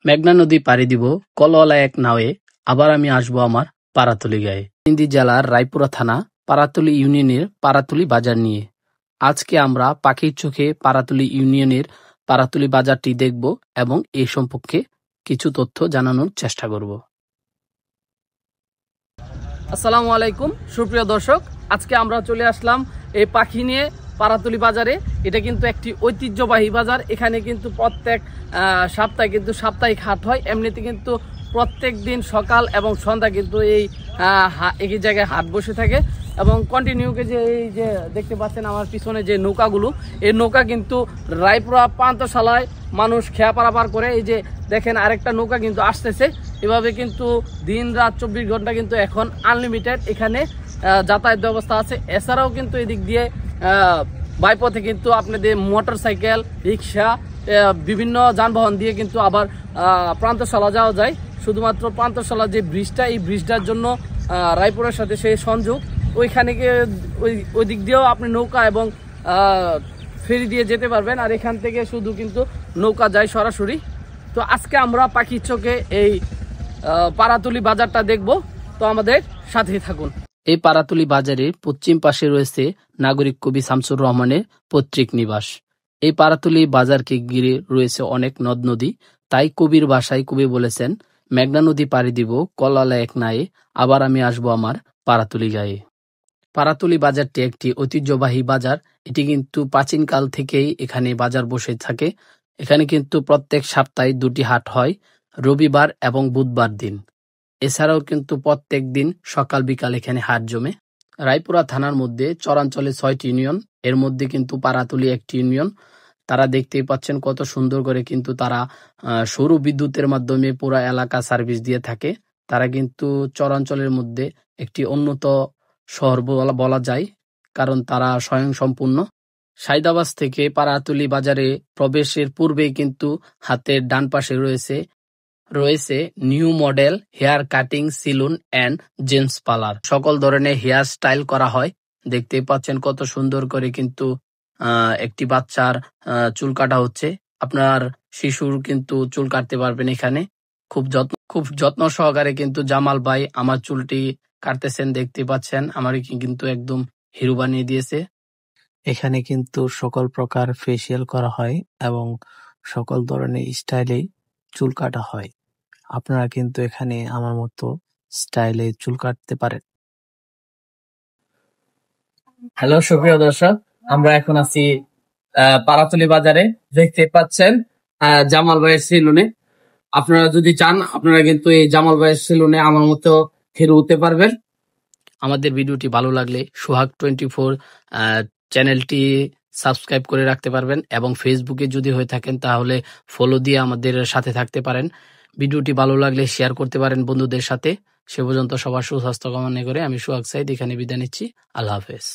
মেঘনা নদী পাড়ি দিব কলওয়ালা এক নাওয়ে, আবার আমি আসবো আমার পাড়াতলী গায়ে। সিন্ধি জেলার রায়পুরা থানা পাড়াতলী ইউনিয়নের পাড়াতলী বাজার নিয়ে আজকে আমরা পাখির চোখে পাড়াতলী ইউনিয়নের পাড়াতলী বাজারটি দেখব এবং এই সম্পর্কে কিছু তথ্য জানানোর চেষ্টা করব। আসসালামু আলাইকুম সুপ্রিয় দর্শক, আজকে আমরা চলে আসলাম এই পাখি নিয়ে পাড়াতলী বাজারে। এটা কিন্তু একটি ঐতিহ্যবাহী বাজার। এখানে কিন্তু প্রত্যেক সপ্তাহে কিন্তু সাপ্তাহিক হাট হয়। এমনিতে কিন্তু প্রত্যেক দিন সকাল এবং সন্ধ্যা কিন্তু এই জায়গায় হাট বসে থাকে এবং কন্টিনিউকে যে এই যে দেখতে পাচ্ছেন আমার পিছনে যে নৌকাগুলো, এই নৌকা কিন্তু রায়পুরা পান্তশালায় মানুষ খেয়া পারাপার করে। এই যে দেখেন আরেকটা নৌকা কিন্তু আসতেছে। এভাবে কিন্তু দিন রাত 24 ঘন্টা কিন্তু এখন আনলিমিটেড এখানে যাতায়াত ব্যবস্থা আছে। এছাড়াও কিন্তু এদিক দিয়ে বাইপথে কিন্তু আপনাদের মোটর সাইকেল, রিক্সা, বিভিন্ন যানবাহন দিয়ে কিন্তু আবার প্রান্তশালা যাওয়া যায়। শুধুমাত্র প্রান্তশালা যে ব্রিজটা, এই ব্রিজটার জন্য রায়পুরের সাথে সেই সংযোগ, ওইখানে ওই দিক দিয়েও আপনি নৌকা এবং ফেরি দিয়ে যেতে পারবেন। আর এখান থেকে শুধু কিন্তু নৌকা যায় সরাসরি। তো আজকে আমরা পাখির চোখে এই পাড়াতলী বাজারটা দেখব, তো আমাদের সাথেই থাকুন। এই পাড়াতলী বাজারের পশ্চিম পাশে রয়েছে নাগরিক কবি শামসুর রহমানের পৈতৃক নিবাস। এই পাড়াতলী বাজারকে ঘিরে রয়েছে অনেক নদ নদী। তাই কবির ভাষায় কবি বলেছেন, মেঘনা নদী পাড়ি দিব কলওয়ালা এক নায়ে, আবার আমি আসবো আমার পাড়াতলী গায়ে। পাড়াতলী বাজারটি একটি ঐতিহ্যবাহী বাজার। এটি কিন্তু প্রাচীনকাল থেকেই এখানে বাজার বসে থাকে। এখানে কিন্তু প্রত্যেক সপ্তাহে 2টি হাট হয়, রবিবার এবং বুধবার দিন। এছাড়াও কিন্তু প্রত্যেক দিন সকাল বিকাল এখানে হাট জমে। রায়পুরা থানার মধ্যে চরাঞ্চলে 6টি ইউনিয়ন, এর মধ্যে কিন্তু পাড়াতলী একটি ইউনিয়ন। তারা দেখতেই পাচ্ছেন কত সুন্দর করে কিন্তু তারা সৌর বিদ্যুতের মাধ্যমে পুরো এলাকা সার্ভিস দিয়ে থাকে। তারা কিন্তু চরাঞ্চলের মধ্যে একটি উন্নত শহর বলা যায়, কারণ তারা স্বয়ংসম্পূর্ণ। সাইদাবাস থেকে পাড়াতলী বাজারে প্রবেশের পূর্বেই কিন্তু হাতের ডান পাশে রয়েছে new model hair cutting salon and gents parlour. সকল ধরনের হেয়ার স্টাইল করা হয়। দেখতেই পাচ্ছেন কত সুন্দর করে কিন্তু একটি বাচ্চার চুল কাটা হচ্ছে। আপনার শিশুর কিন্তু চুল কাটতে পারবেন এখানে। খুব যত্ন সহকারে কিন্তু জামাল ভাই আমার চুলটি কাটতেছেন। দেখতে পাচ্ছেন আমার কিন্তু একদম হিরো বানিয়ে দিয়েছে। এখানে কিন্তু সকল প্রকার ফেসিয়াল করা হয় এবং সকল ধরনের স্টাইলে চুল কাটা হয়। আপনারা কিন্তু এখানে আমার মতো স্টাইলে চুল কাটতে পারেন। হ্যালো সুপ্রিয় দর্শক, আমরা এখন আছি পাড়াতলী বাজারে। দেখতে পাচ্ছেন জামাল ভাইয়ের সেলুনে। আপনারা যদি চান, আপনারা কিন্তু এই জামাল ভাইয়ের সেলুনে আমার মতো হিরো হতে পারবেন। আমাদের ভিডিওটি ভালো লাগলে সোহাগ 24 চ্যানেলটি সাবস্ক্রাইব করে রাখতে পারবেন এবং ফেসবুকে যদি হয়ে থাকেন তাহলে ফলো দিয়ে আমাদের সাথে থাকতে পারেন। ভিডিওটি ভালো লাগলে শেয়ার করতে পারেন বন্ধুদের সাথে। সে পর্যন্ত সবার সুস্বাস্থ্য কামনা করে আমি সোহাগ সাইদ এখানে বিদায় নিচ্ছি। আল্লাহ হাফেজ।